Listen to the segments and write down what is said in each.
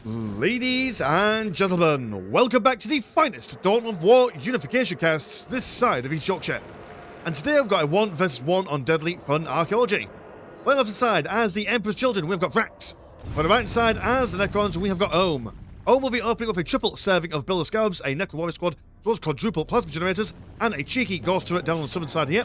Ladies and gentlemen, welcome back to the finest Dawn of War Unification casts this side of East Yorkshire. And today I've got a 1 vs 1 on Deadly Fun Archaeology. Playing off the side as the Emperor's Children, we've got Vrax. On the right side as the Necrons, we have got Ohm. Ohm will be opening with a triple serving of Belisarius, a Necron Warrior Squad, as well as quadruple plasma generators, and a cheeky ghost turret down on the southern side here.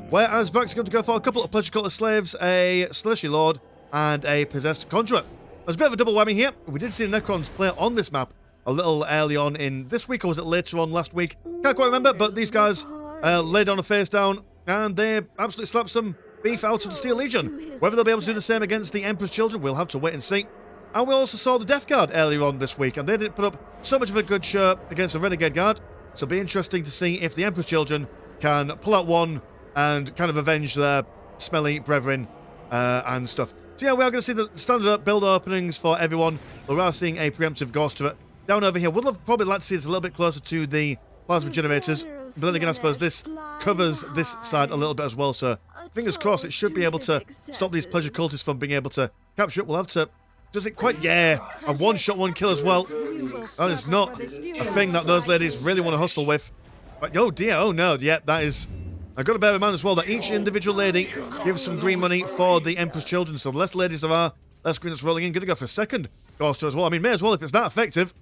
Whereas Vrax is going to go for a couple of pleasure cult slaves, a Celestial Lord, and a possessed conjurer. There's a bit of a double whammy here. We did see the Necrons play on this map a little early on in this week, or was it later on last week? Can't quite remember, but these guys laid on a face down, and they absolutely slapped some beef out of the Steel Legion. Whether they'll be able to do the same against the Emperor's Children, we'll have to wait and see. And we also saw the Death Guard earlier on this week, and they didn't put up so much of a good show against the Renegade Guard, so it'll be interesting to see if the Emperor's Children can pull out one and kind of avenge their smelly brethren and stuff. So yeah, we are going to see the standard build openings for everyone. We are seeing a preemptive ghost turret down over here. Would have probably like to see it a little bit closer to the plasma generators. But then again, I suppose this covers this side a little bit as well. So fingers crossed, it should be able to stop these pleasure cultists from being able to capture it. We'll have to... Does it quite... Yeah, a one-shot, one-kill as well. That is not a thing that those ladies really want to hustle with. But oh dear, oh no, yeah, that is... I've got to bear in mind as well that each individual lady gives some green money for the Emperor's Children, so the less ladies there are, less green that's rolling in. Going to go for a second ghost as well. I mean, may as well if it's that effective.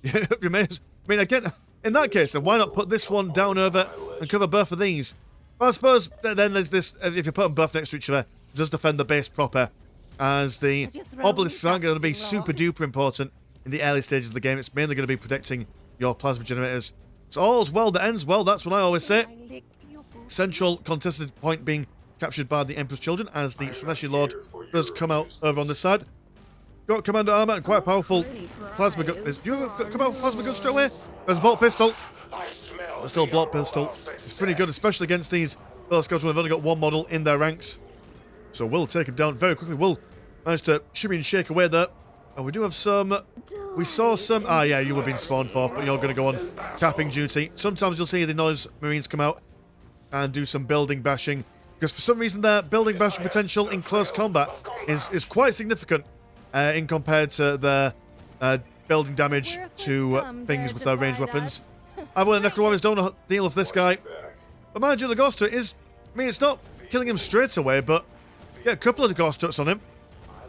You may as, I mean, again, in that case, then why not put this one down over and cover both of these? Well, I suppose then there's this, if you put them both next to each other, it does defend the base proper, as the obelisks aren't going to be super duper important in the early stages of the game. It's mainly going to be protecting your plasma generators. It's all's well that ends well, that's what I always say. Central contested point being captured by the Emperor's Children as the Celestial Lord does come out over on this side. Got Commander Armor and quite a powerful plasma gun. Do you come out with plasma gun straight away? There's a bolt pistol. There's still a bolt pistol. It's pretty good, especially against these Belisarius when they've only got one model in their ranks. So we'll take him down very quickly. We'll manage to shimmy and shake away there. And we do have some... We saw some... Ah, yeah, you were being spawned for, but you're going to go on capping duty. Sometimes you'll see the Noise Marines come out and do some building bashing, because for some reason their building bashing potential in close combat is quite significant in compared to their building damage to things with their ranged weapons. I will Necron Warriors don't deal with this guy, but mind you, the ghost turret is, I mean, it's not killing him straight away, but yeah, a couple of the ghost turrets on him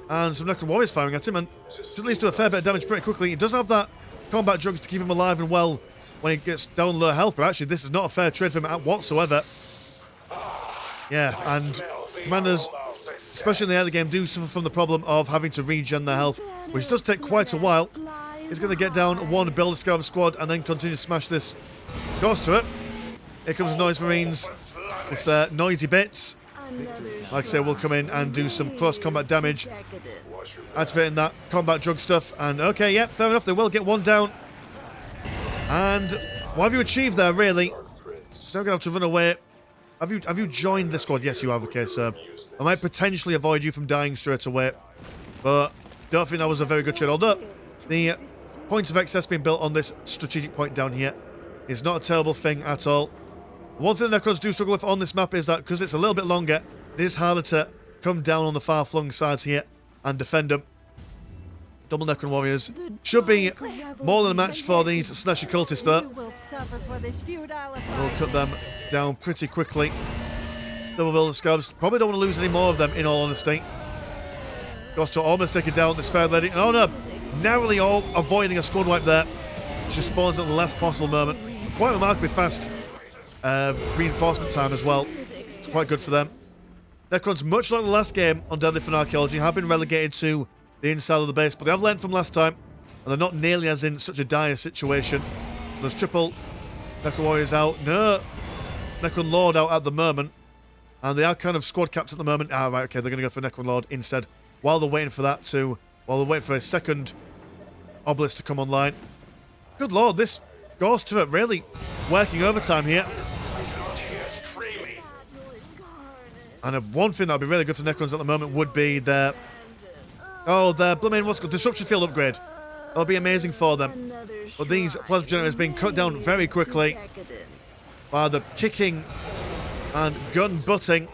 and some Necron Warriors firing at him, and should at least do a fair bit of damage pretty quickly. He does have that combat drugs to keep him alive and well when he gets down low health, but actually this is not a fair trade for him whatsoever. Yeah, and commanders, especially in the early game, do suffer from the problem of having to regen their health, which does take quite a while. He's going to get down one Belisarius squad and then continue to smash this ghost turret. Here comes the Noise Marines with their noisy bits. Like I say, we'll come in and do some close combat damage, activating that combat drug stuff. And okay, yeah, fair enough, they will get one down. And what have you achieved there, really? Just not going to have to run away. Have you joined the squad? Yes, you have. Okay, so I might potentially avoid you from dying straight away, but don't think that was a very good trade. Although the points of excess being built on this strategic point down here is not a terrible thing at all. One thing the Necrons do struggle with on this map is that because it's a little bit longer, it is harder to come down on the far-flung sides here and defend them. Double Necron Warriors should be more than a match for these Celestial Cultists though. We'll cut them down pretty quickly. Double Belisarius. Probably don't want to lose any more of them, in all honesty. Ghost to almost take it down, this fair lady. Oh no! Narrowly all avoiding a squad wipe there. She spawns at the last possible moment. Quite remarkably fast reinforcement time as well. It's quite good for them. Necrons, much like the last game on Deadly Fun Archaeology, have been relegated to the inside of the base, but they have learned from last time, and they're not nearly as in such a dire situation. There's triple Necron Warriors out. No, Necron Lord out at the moment, and they are kind of squad capped at the moment. Ah, right, okay, they're going to go for Necron Lord instead, while they're waiting for that to, while they're waiting for a second obelisk to come online. Good lord, this ghost turret really working overtime here. And one thing that would be really good for Necrons at the moment would be their... Oh, their blooming, what's it called? Disruption field upgrade. That would be amazing for them. But these plasma generators being cut down very quickly by the kicking and gun butting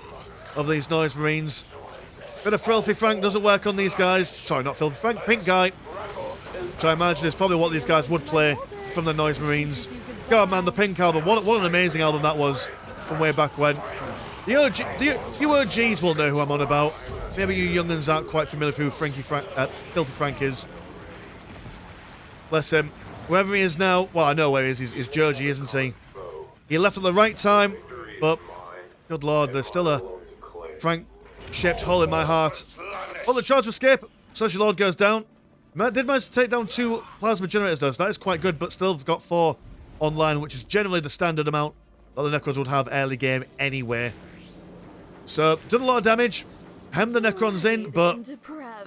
of these Noise Marines. Bit of Filthy Frank doesn't work on these guys. Sorry, not Filthy Frank, Pink Guy. which I imagine is probably what these guys would play from the Noise Marines. God, man, the Pink Album. What an amazing album that was from way back when. You OGs will know who I'm on about. Maybe you young'uns aren't quite familiar with who Filthy Frank is. Bless him. Wherever he is now, well, I know where he is. He's Georgie, isn't he? He left at the right time, but good lord, there's still a Frank-shaped hole in my heart. Oh, the charge to escape. Social Lord goes down. Did manage to take down 2 plasma generators, though, so that is quite good, but still got 4 online, which is generally the standard amount that the Necrons would have early game anyway. So, done a lot of damage. Hemmed the Necrons in, but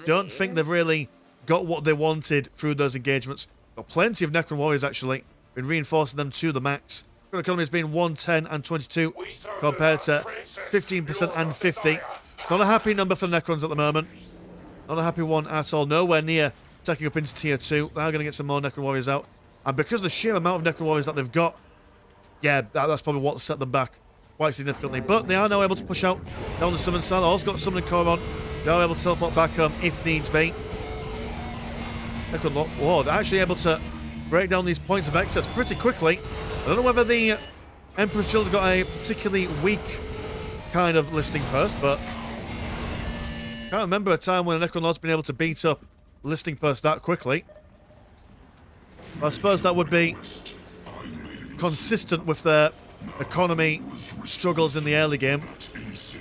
don't think they've really got what they wanted through those engagements. Got plenty of Necron warriors, actually. Been reinforcing them to the max. Current economy has been 110 and 22 compared to 15% and 50. It's not a happy number for the Necrons at the moment. Not a happy one at all. Nowhere near taking up into tier 2. They're going to get some more Necron warriors out. And because of the sheer amount of Necron warriors that they've got, yeah, that's probably what set them back quite significantly. But they are now able to push out down the southern side. Also got a summoning core on. They are able to teleport back home if needs be. Necron Lord actually able to break down these points of excess pretty quickly. I don't know whether the Emperor's Children got a particularly weak kind of listing post, but I can't remember a time when a Necron Lord's been able to beat up listing post that quickly. I suppose that would be consistent with their economy struggles in the early game. So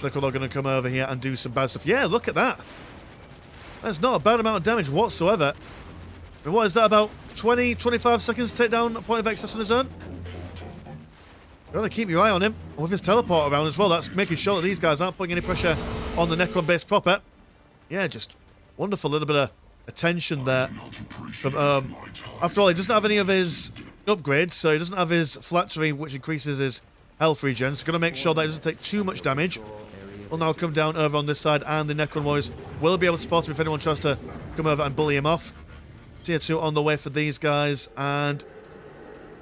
Necron Lord going to come over here and do some bad stuff. Yeah, look at that. That's not a bad amount of damage whatsoever. I mean, what is that, about 20, 25 seconds to take down a point of excess on his own? You've got to keep your eye on him. And with his teleport around as well, that's making sure that these guys aren't putting any pressure on the Necron base proper. Yeah, just wonderful little bit of attention there. From, after all, he doesn't have any of his upgrades, so he doesn't have his Phylactery, which increases his health regen. So got to make sure that he doesn't take too much damage. Will now come down over on this side, and the Necron warriors will be able to spot him if anyone tries to come over and bully him off. Tier 2 on the way for these guys, and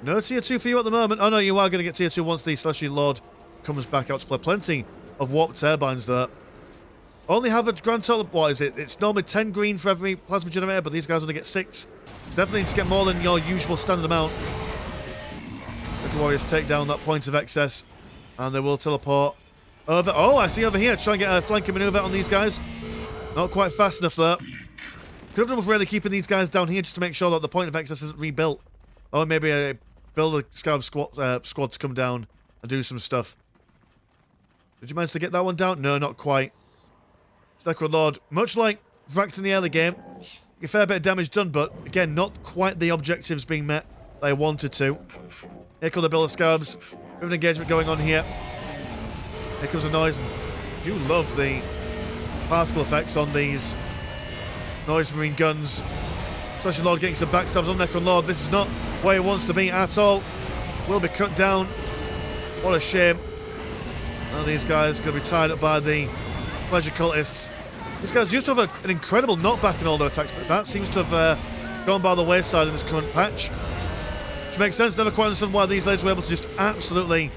no tier 2 for you at the moment. Oh no, you are going to get tier 2 once the Celestial Lord comes back out to play. Plenty of warp turbines there. Only have a grand total, what is it? It's normally 10 green for every plasma generator, but these guys only get 6. So definitely need to get more than your usual standard amount. The warriors take down that point of excess, and they will teleport over. Oh, I see over here. Try and get a flanking maneuver on these guys. Not quite fast enough there. Could have done with really keeping these guys down here just to make sure that the point of excess isn't rebuilt. Or maybe build a Scarab squad to come down and do some stuff. Did you manage to get that one down? No, not quite. Necron Lord, much like Vrax in the early game, a fair bit of damage done, but again, not quite the objectives being met that I wanted to. Here come the Belisarius Cawl. We have an engagement going on here. Here comes the noise. I do love the particle effects on these Noise Marine guns. Celestial Lord getting some backstabs on Necron Lord. This is not where he wants to be at all. Will be cut down. What a shame. Now these guys are going to be tied up by the Pleasure Cultists. These guys used to have an incredible knockback in all their attacks, but that seems to have gone by the wayside in this current patch. Which makes sense. Never quite understood why these ladies were able to just absolutely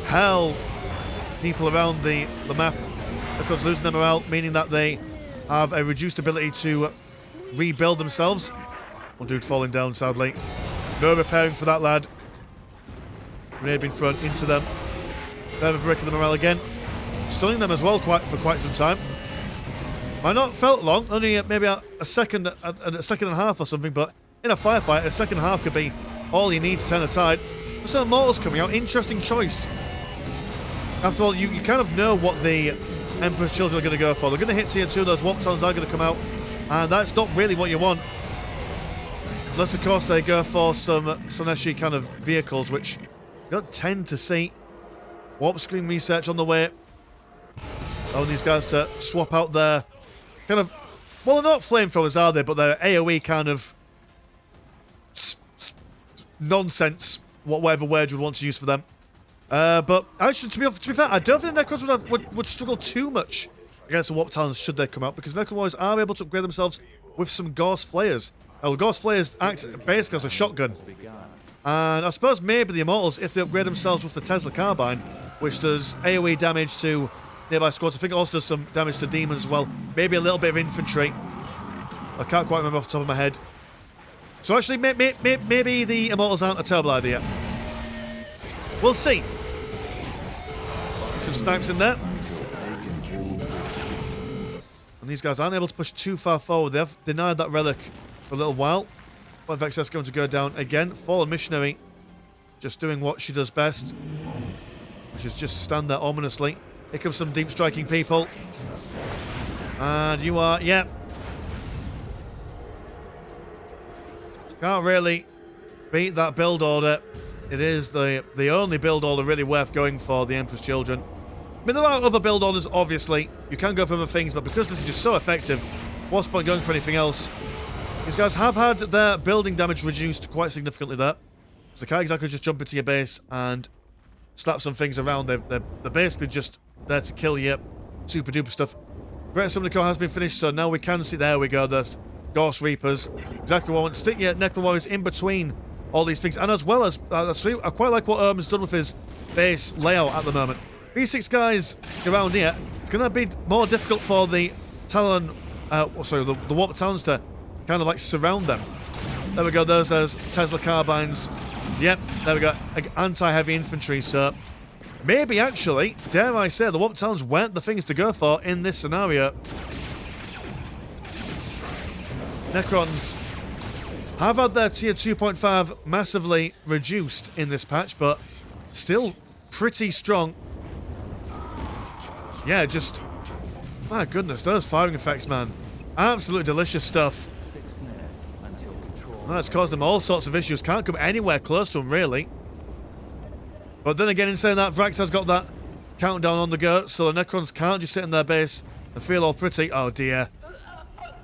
hell people around the map. Of course, losing them morale, meaning that they have a reduced ability to rebuild themselves. One dude falling down, sadly. No repairing for that lad. Grenade being thrown into them. Further breaking the morale again. Stunning them as well for quite some time. Might not felt long, only maybe a second and a half or something, but in a firefight, a second and a half could be all you need to turn the tide. There's some Immortals coming out. Interesting choice. After all, you kind of know what the Emperor's Children are going to go for. They're going to hit tier 2, those warp talons are going to come out, and that's not really what you want. Unless, of course, they go for some Soneshi kind of vehicles, which you don't tend to see. Warp screen research on the way. Allowing these guys to swap out their kind of, well, they're not flamethrowers, are they? But they're AoE kind of nonsense, whatever word you would want to use for them. But actually, to be fair, I don't think the Necrons would struggle too much against the Warp Talons should they come out, because Necron warriors are able to upgrade themselves with some Gauss Flayers. The Gauss Flayers act basically as a shotgun. And I suppose maybe the Immortals, if they upgrade themselves with the Tesla Carbine, which does AoE damage to nearby squads, I think it also does some damage to demons as well. Maybe a little bit of infantry. I can't quite remember off the top of my head. So actually, maybe the Immortals aren't a terrible idea. We'll see. Some snipes in there. And these guys aren't able to push too far forward. They have denied that relic for a little while. But Vex is going to go down again. Fallen Missionary just doing what she does best, which is just stand there ominously. Here comes some deep striking people. And you are, yeah. Can't really beat that build order. It is the only build order really worth going for, the Emperor's Children. I mean, there are other build orders, obviously. You can go for other things, but because this is just so effective, what's the point going for anything else? These guys have had their building damage reduced quite significantly there. So they can't exactly just jump into your base and slap some things around. They're basically just there to kill you. Super duper stuff. Great Summoning Core has been finished, so now we can see, there we go, there's Ghost Reapers. Exactly what I want. Stick your Necron Warriors in between all these things. And as well as, I quite like what Erman's done with his base layout at the moment. B6 guys around here, it's going to be more difficult for the Talon, the Warp Talons to kind of like surround them. There we go, there's Tesla carbines. Yep, there we go, anti-heavy infantry, so maybe actually, dare I say, the Warp Talons weren't the things to go for in this scenario. Necrons have had their tier 2.5 massively reduced in this patch, but still pretty strong. Yeah, just, my goodness, those firing effects, man. Absolutely delicious stuff. That's caused them all sorts of issues. Can't come anywhere close to them, really. But then again, in saying that, Vrax has got that countdown on the go, so the Necrons can't just sit in their base and feel all pretty. Oh dear.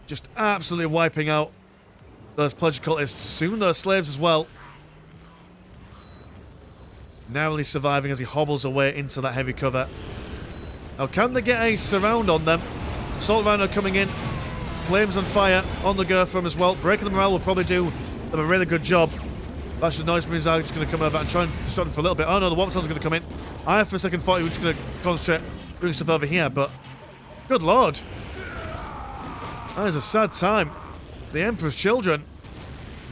Just absolutely wiping out those pleasure cultists. Soon those slaves as well. Narrowly surviving as he hobbles away into that heavy cover. Now, can they get a surround on them? Assault Rhino coming in. Flames on fire on the go for them as well. Breaking the morale will probably do them a really good job. Actually, Noise Marines are just going to come over and try and distract them for a little bit. Oh no, the Warp Talons are going to come in. I for a second thought he was just going to concentrate doing stuff over here, but good lord. That is a sad time. The Emperor's Children.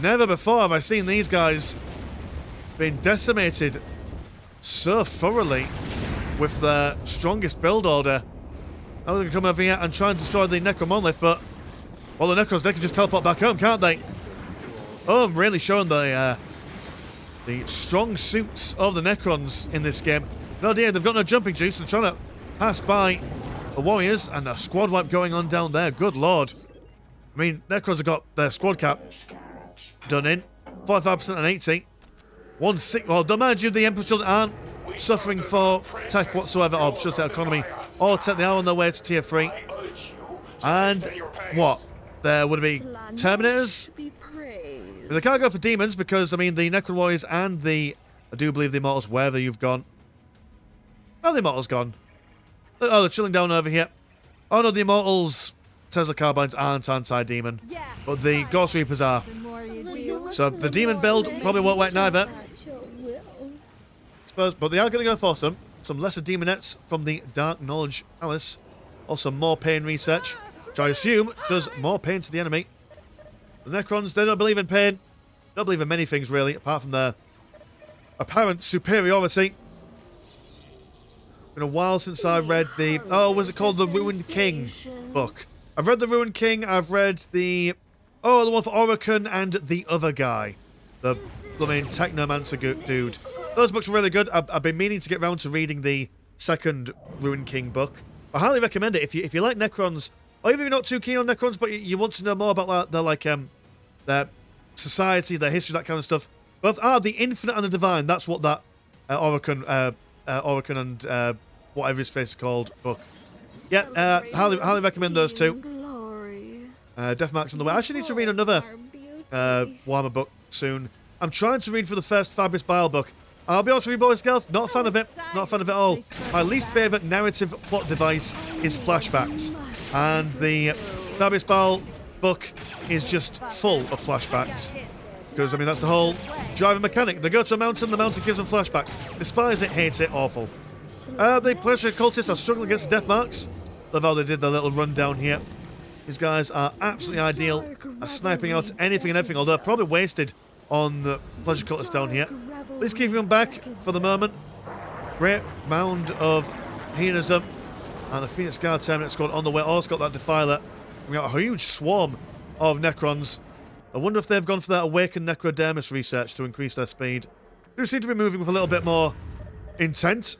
Never before have I seen these guys being decimated so thoroughly with their strongest build order. Now they're going to come over here and try and destroy the Necron Monolith, but, well, the Necrons, they can just teleport back home, can't they? Oh, I'm really showing the strong suits of the Necrons in this game. No dear, they've got no jumping juice. They're trying to pass by the Warriors, and a squad wipe going on down there. Good lord. I mean, Necrons have got their squad cap done in. 45% and 80. 1-6. Well, don't mind you, the Emperor's Children aren't suffering for tech whatsoever, or should I say economy, or tech. They are on their way to tier 3. And what? There would be Terminators. They can't go for demons because, I mean, the Necron Warriors and I do believe the Immortals, wherever you've gone. Oh, the Immortals gone. Oh, they're chilling down over here. Oh no, the Immortals, Tesla carbines aren't anti-demon, but the Ghost Reapers are. So the demon build probably won't work neither. Suppose, but they are going to go for some lesser demonettes from the Dark Knowledge Palace. Also more pain research, which I assume does more pain to the enemy. The Necrons, they don't believe in pain. Don't believe in many things really, apart from their apparent superiority. Been a while since I read the, oh, was it called the Ruined King book? I've read the Ruined King. I've read the one for Oricon and the other guy, the main Technomancer dude. Those books are really good. I've been meaning to get round to reading the second Ruined King book. I highly recommend it if you like Necrons, or even if you're not too keen on Necrons, but you want to know more about their society, their history, that kind of stuff. Both the Infinite and the Divine. That's what that Oricon and whatever his face is called book. Yeah, highly recommend those two. Deathmark's on the way. I actually need to read another Warhammer book soon. I'm trying to read for the first Fabrice Bile book. I'll be honest with you, boys and girls, not a fan of it. Not a fan of it at all. My least favourite narrative plot device is flashbacks. And the Fabrice Bile book is just full of flashbacks. Because, I mean, that's the whole driving mechanic. They go to a mountain, the mountain gives them flashbacks. Despise it, hate it, awful. The Pleasure Cultists are struggling against the Deathmarks. Love how they did their little run down here. These guys are absolutely ideal at sniping out anything and everything, although probably wasted on the pleasure cutters down here. Let's keep them back for the moment. Great mound of heroism. And a Phoenix Guard Terminator squad on the way. Also got that Defiler. We got a huge swarm of Necrons. I wonder if they've gone for that Awakened Necrodermis research to increase their speed. They seem to be moving with a little bit more intent.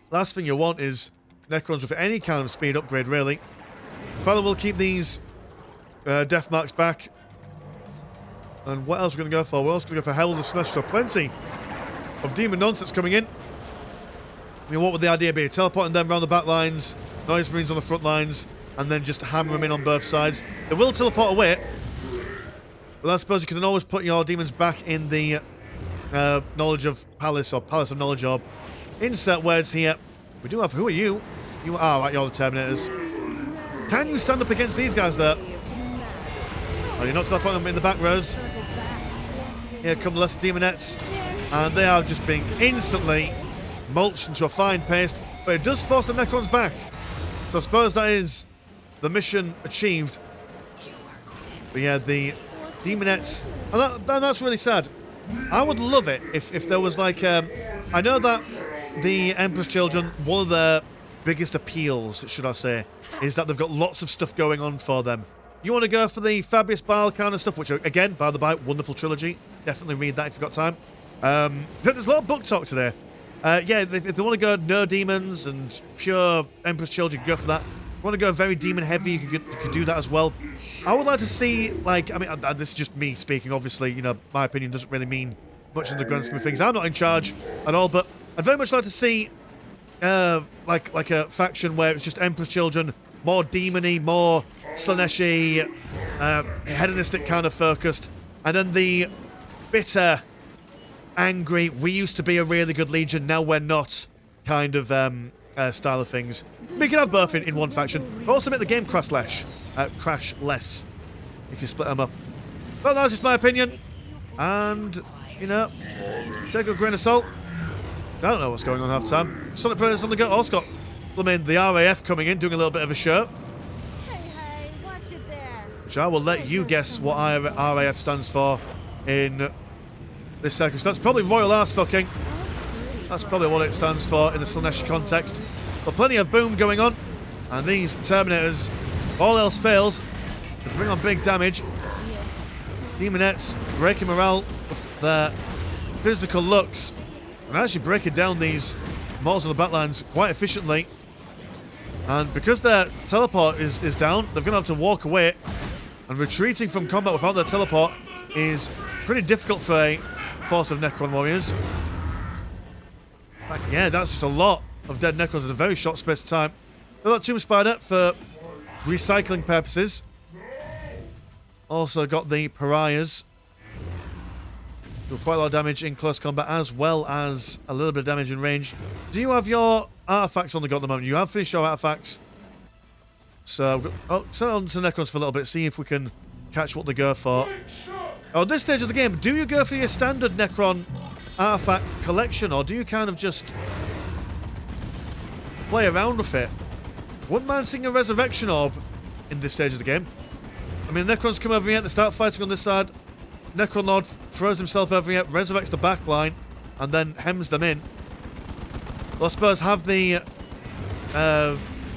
Last thing you want is Necrons with any kind of speed upgrade, really. Defiler will keep these death marks back. And what else are we going to go for? We're also going to go for Herald of Slash, so plenty of demon nonsense coming in. I mean, what would the idea be? Teleporting them around the back lines, Noise Marines on the front lines, and then just hammer them in on both sides. They will teleport away, but I suppose you can always put your demons back in the Knowledge of Palace, or Palace of Knowledge Orb. Insert words here. We do have, who are you? You are, right, you're the Terminators. Can you stand up against these guys there? Oh, you're not teleporting them in the back rows. Here come the lesser demonettes, and they are just being instantly mulched into a fine paste, but it does force the Necrons back. So I suppose that is the mission achieved. But yeah, the demonettes, and that's really sad. I would love it if there was like, I know that the Emperor's Children, one of their biggest appeals, should I say, is that they've got lots of stuff going on for them. You want to go for the Fabius Bile kind of stuff, which, again, by the by, wonderful trilogy. Definitely read that if you've got time. There's a lot of book talk today. Yeah, if they want to go no demons and pure Emperor's Children, you can go for that. If you want to go very demon heavy, you can do that as well. I would like to see, like, I mean, this is just me speaking, obviously, you know, my opinion doesn't really mean much in the grand scheme of things. I'm not in charge at all, but I'd very much like to see, like a faction where it's just Emperor's Children, more demony, more Slaneshi, hedonistic kind of focused, and then the bitter, angry, we used to be a really good legion, now we're not kind of style of things. We can have both in one faction, but also make the game crash less if you split them up. Well, that's just my opinion, and, you know, take a grain of salt. I don't know what's going on half time. Sonic Predators on the go. Also got, I mean, the RAF coming in, doing a little bit of a show. Hey, watch it there. Which I will let you guess what RAF stands for in this circumstance. Probably Royal Arse Fucking. That's probably what it stands for in the Slanesh context. But plenty of boom going on. And these Terminators, all else fails, to bring on big damage. Demonettes breaking morale with their physical looks. And actually breaking down these mortals on the backlines quite efficiently. And because their teleport is down, they're going to have to walk away. And retreating from combat without their teleport is pretty difficult for a force of Necron warriors. But yeah, that's just a lot of dead Necrons in a very short space of time. We've got Tomb Spider for recycling purposes. Also got the Pariahs. Do quite a lot of damage in close combat, as well as a little bit of damage in range. Do you have your artifacts on the go at the moment? You have finished your artifacts. So, send it on to Necrons for a little bit, see if we can catch what they go for. At this stage of the game, do you go for your standard Necron artifact collection, or do you kind of just play around with it? Wouldn't mind seeing a Resurrection Orb in this stage of the game. I mean, Necrons come over here, they start fighting on this side. Necron Lord throws himself over here, resurrects the back line, and then hems them in. Well, I suppose have the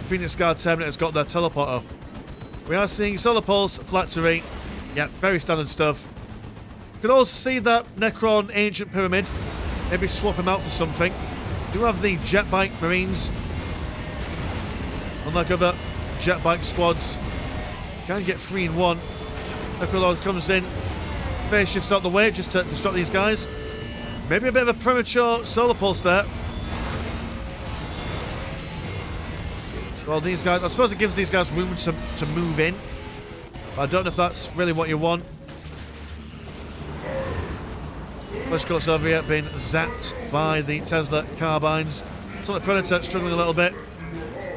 Phoenix Guard Terminators got their teleporter. We are seeing Solar Pulse, Phylactery. Yeah, very standard stuff. You could also see that Necron Ancient Pyramid. Maybe swap him out for something. Do have the Jet Bike Marines. Unlike other Jet Bike squads, can get 3 in 1. Necron Lord comes in. Phase shifts out the way just to disrupt these guys. Maybe a bit of a premature Solar Pulse there. Well, these guys, I suppose it gives these guys room to move in. But I don't know if that's really what you want. Flashbacks over here being zapped by the Tesla carbines. Sonic Predator struggling a little bit,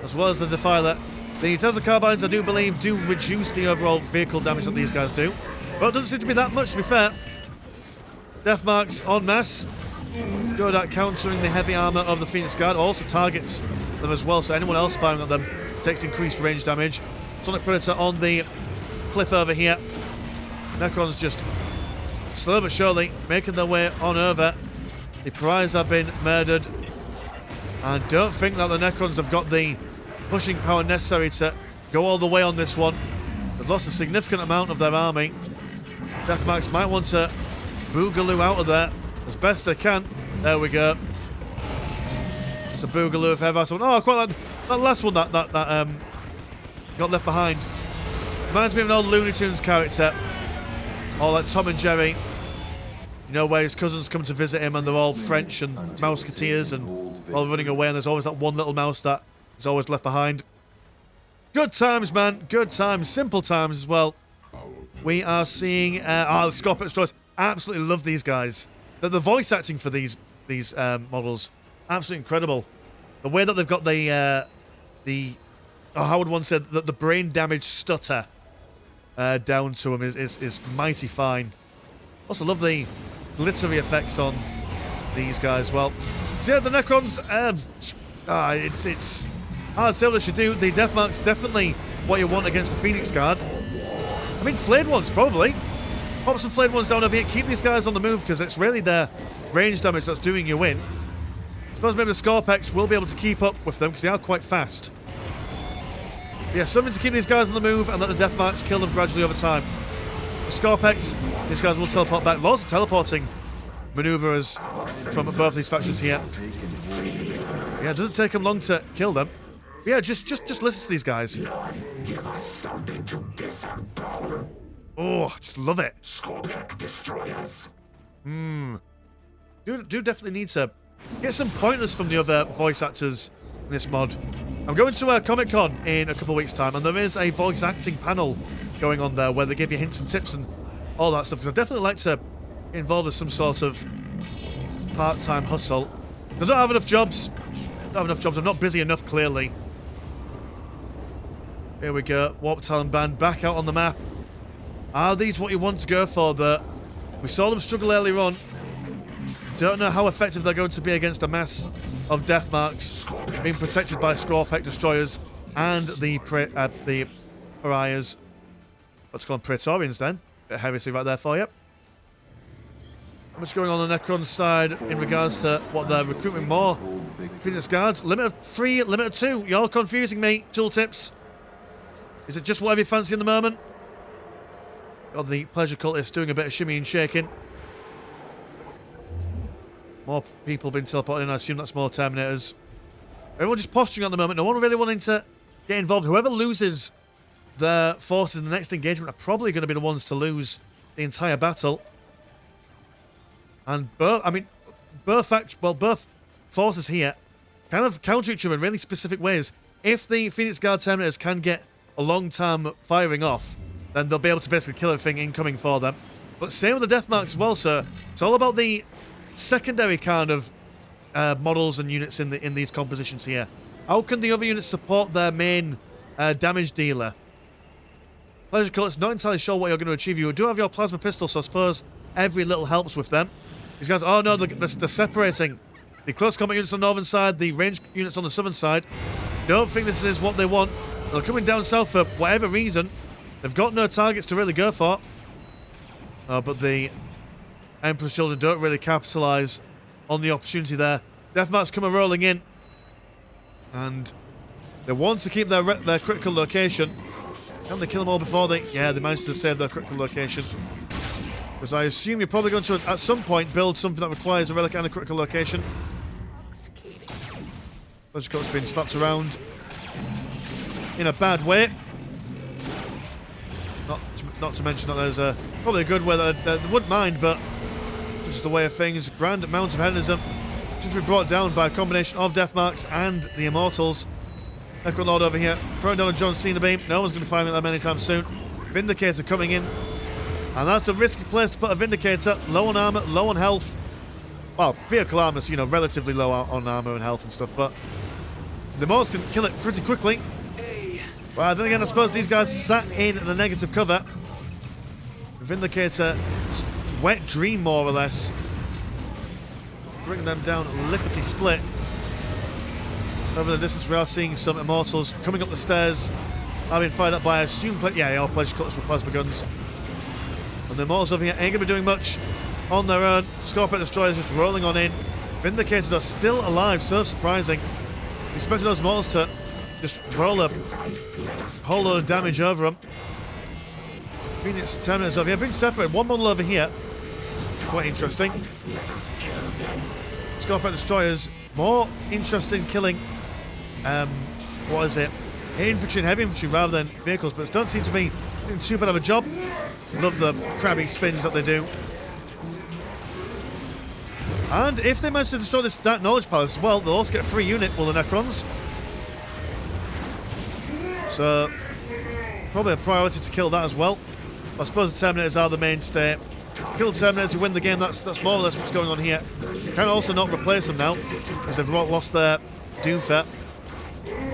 as well as the Defiler. The Tesla carbines, I do believe, do reduce the overall vehicle damage that these guys do. But it doesn't seem to be that much, to be fair. Death marks en masse. Good at countering the heavy armour of the Phoenix Guard. Also targets them as well, so anyone else firing at them takes increased range damage. Sonic Predator on the cliff over here. Necrons just slow but surely making their way on over. The pariahs have been murdered. And don't think that the Necrons have got the pushing power necessary to go all the way on this one. They've lost a significant amount of their army. Deathmarks might want to boogaloo out of there as best they can. There we go. It's a boogaloo if ever. Oh, I quite like that last one that got left behind. Reminds me of an old Looney Tunes character. Or like Tom and Jerry. You know, where his cousins come to visit him and they're all French and Mouseketeers and all running away, and there's always that one little mouse that is always left behind. Good times, man. Good times. Simple times as well. We are seeing... the Scorpion Destroyers. Absolutely love these guys. The voice acting for these models, absolutely incredible. The way that they've got how would one say, the brain damage stutter down to them is mighty fine. Also love the glittery effects on these guys. Well, so yeah, the Necrons, it's hard to say what they should do. The Deathmark's definitely what you want against the Phoenix Guard. I mean, flayed ones probably. Pop some flayed ones down over here. Keep these guys on the move because it's really their range damage that's doing you in. I suppose maybe the Scorpex will be able to keep up with them because they are quite fast. But yeah, something to keep these guys on the move and let the Deathmarks kill them gradually over time. The Scorpex, these guys will teleport back. Lots of teleporting maneuvers from both these factions here. Yeah, it doesn't take them long to kill them. But yeah, just listen to these guys. Give us something to disempower. Oh, just love it. Scorpion destroyers. Do definitely need to get some pointers from the other voice actors in this mod. I'm going to a Comic-Con in a couple of weeks' time, and there is a voice acting panel going on there where they give you hints and tips and all that stuff, because I'd definitely like to get involved in some sort of part-time hustle. I don't have enough jobs. I'm not busy enough, clearly. Here we go. Warp Talon Band back out on the map. Are these what you want to go for? We saw them struggle earlier on. Don't know how effective they're going to be against a mass of Deathmarks being protected by Scorpion Destroyers and the Pariahs. Let's call them Praetorians then. Bit heresy right there for you. What's going on the Necron side in regards to what they're recruiting more? Phoenix Guards. Limit of 3, limit of 2. You're confusing me. Tooltips. Is it just whatever you fancy in the moment? Got the Pleasure Cultists doing a bit of shimmy and shaking. More people being teleported in. I assume that's more Terminators. Everyone just posturing at the moment. No one really wanting to get involved. Whoever loses their forces in the next engagement are probably going to be the ones to lose the entire battle. And both forces here kind of counter each other in really specific ways. If the Phoenix Guard Terminators can get a long-term firing off, then they'll be able to basically kill everything incoming for them. But same with the Deathmarks as well, sir. It's all about the secondary kind of models and units in these compositions here. How can the other units support their main damage dealer? Pleasure Cultists, not entirely sure what you're going to achieve. You do have your plasma pistol, so I suppose every little helps with them. These guys, oh no, they're separating. The close combat units on the northern side, the ranged units on the southern side. Don't think this is what they want. They're coming down south for whatever reason. They've got no targets to really go for. But the Emperor's Children don't really capitalise on the opportunity there. Deathmarks come rolling in. And they want to keep their critical location. Can they kill them all before they... Yeah, they managed to save their critical location. Because I assume you're probably going to, at some point, build something that requires a relic and a critical location. Pleasure Cult's been slapped around in a bad way. Not to mention that there's probably a good way that they wouldn't mind, but just the way of things. Grand amount of hedonism should be brought down by a combination of Deathmarks and the Immortals. Necron Lord over here, throwing down a John Cena beam. No one's going to be firing that anytime soon. Vindicator coming in. And that's a risky place to put a Vindicator. Low on armor, low on health. Well, vehicle armor's, relatively low on armor and health and stuff, but the Immortals can kill it pretty quickly. Well, then again, I suppose these guys sat in the negative cover. Vindicator, wet dream more or less. Bring them down lickety split. Over the distance, we are seeing some Immortals coming up the stairs. are being fired up by, I assume, all pleasure cutters with plasma guns. And the Immortals over here ain't going to be doing much on their own. Scorpion Destroyers just rolling on in. Vindicated are still alive, so surprising. Expected those Immortals to just roll a whole load of damage over them. Phoenix Terminators over here, being separated. One model over here. Quite interesting. Scorpion Destroyers, more interested in killing, what is it? Infantry and heavy infantry rather than vehicles, but don't seem to be doing too bad of a job. Love the crabby spins that they do. And if they manage to destroy this Dark Knowledge Palace as well, they'll also get a free unit, will the Necrons. So, probably a priority to kill that as well. I suppose the Terminators are the mainstay. Kill the Terminators, you win the game, that's more or less what's going on here. You can also not replace them now, because they've lost their Doomfet.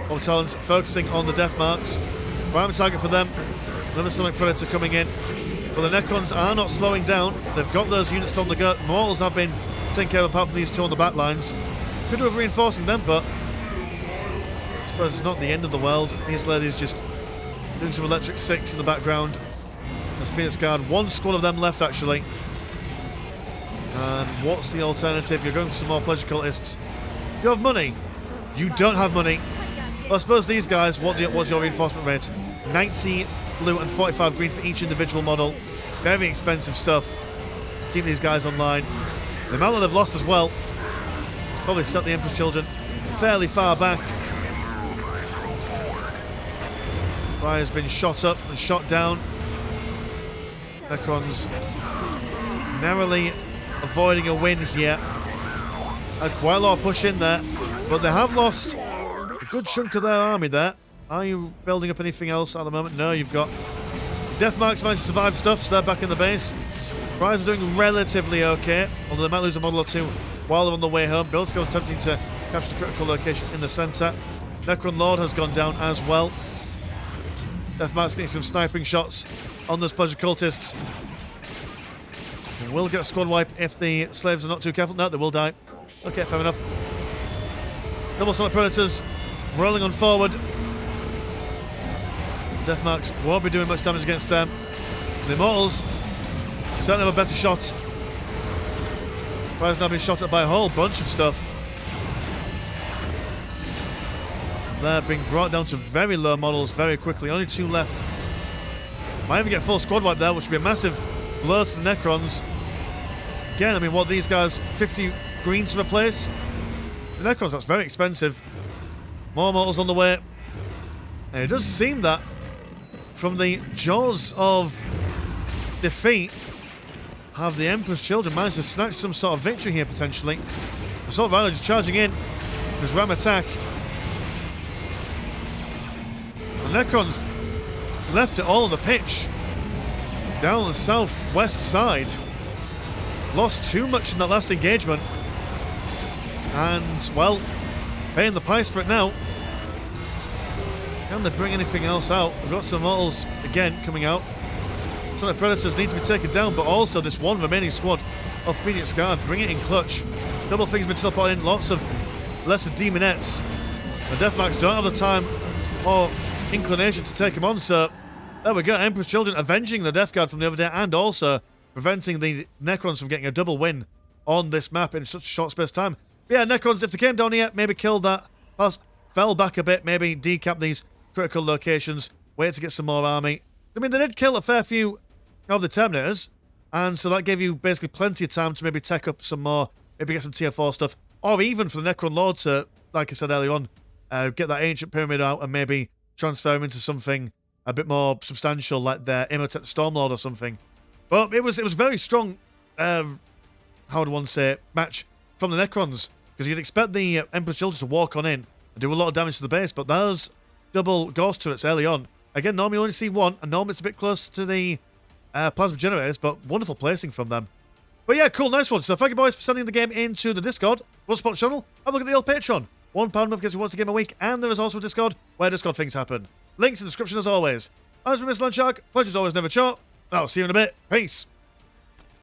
All talents focusing on the death marks. Prime target for them. Another Sonic Predator coming in. But the Necrons are not slowing down. They've got those units still on the go. Mortals have been taken care of apart from these two on the back lines. Could have reinforcing them, but I suppose it's not the end of the world. These ladies just doing some electric six in the background. There's Phoenix Guard. One squad of them left, actually. And what's the alternative? You're going for some more pleasure cultists. You have money. You don't have money. Well, I suppose these guys, what's your reinforcement rate? 90 blue and 45 green for each individual model. Very expensive stuff. Keep these guys online. The amount that they've lost as well, it's probably set the Emperor's Children fairly far back. Fire's been shot up and shot down. Necrons narrowly avoiding a win here. Had quite a lot of push in there, but they have lost a good chunk of their army there. Are you building up anything else at the moment? No, you've got Death Marks managed to survive stuff, so they're back in the base. Rise are doing relatively okay, although they might lose a model or two while they're on the way home. Build's going attempting to capture the critical location in the centre. Necron Lord has gone down as well. Death Marks getting some sniping shots on those pleasure cultists. And will get a squad wipe if the slaves are not too careful. No, they will die. Okay, fair enough. Double Sonic Predators rolling on forward. Death Marks won't be doing much damage against them. The Immortals certainly have a better shot. Fire's now been shot at by a whole bunch of stuff. They're being brought down to very low models very quickly. Only two left. Might even get full squad wipe there, which would be a massive blow to the Necrons. Again, I mean, what these guys, 50 green to replace? For the Necrons, that's very expensive. More models on the way. And it does seem that from the jaws of defeat, have the Emperor's Children managed to snatch some sort of victory here, potentially. Assault Rhino just charging in. His ram attack. The Necrons left it all on the pitch. Down the southwest side. Lost too much in that last engagement. And, well, paying the price for it now. Can they bring anything else out? We've got some Immortals, again, coming out. Sonic Predators need to be taken down, but also this one remaining squad of Phoenix Guard. Bring it in clutch. Double Thing's been teleported in. Lots of lesser demonettes. The Death Marks don't have the time or inclination to take him on, so there we go. Emperor's Children avenging the Death Guard from the other day and also preventing the Necrons from getting a double win on this map in such a short space of time. But yeah, Necrons, if they came down here, maybe killed that, plus fell back a bit, maybe decap these critical locations, wait to get some more army. I mean, they did kill a fair few of the Terminators, and so that gave you basically plenty of time to maybe tech up some more, maybe get some tier 4 stuff, or even for the Necron Lord to, like I said earlier on, get that ancient pyramid out and maybe transfer him into something a bit more substantial, like their Imhotep Stormlord or something. But it was very strong, how would one say it, match from the Necrons, because you'd expect the Emperor's Children to walk on in and do a lot of damage to the base, but those double ghost turrets early on, again, normally you only see one, and normally it's a bit close to the plasma generators, but wonderful placing from them. But yeah, cool, nice one. So thank you boys for sending the game into the Discord. Want to support the channel? Have a look at the old Patreon. £1 a month gets you once a game a week, and there is also a Discord where Discord things happen. Links in the description as always. As for Mr. Landshark, pleasure's always never short. I'll see you in a bit. Peace.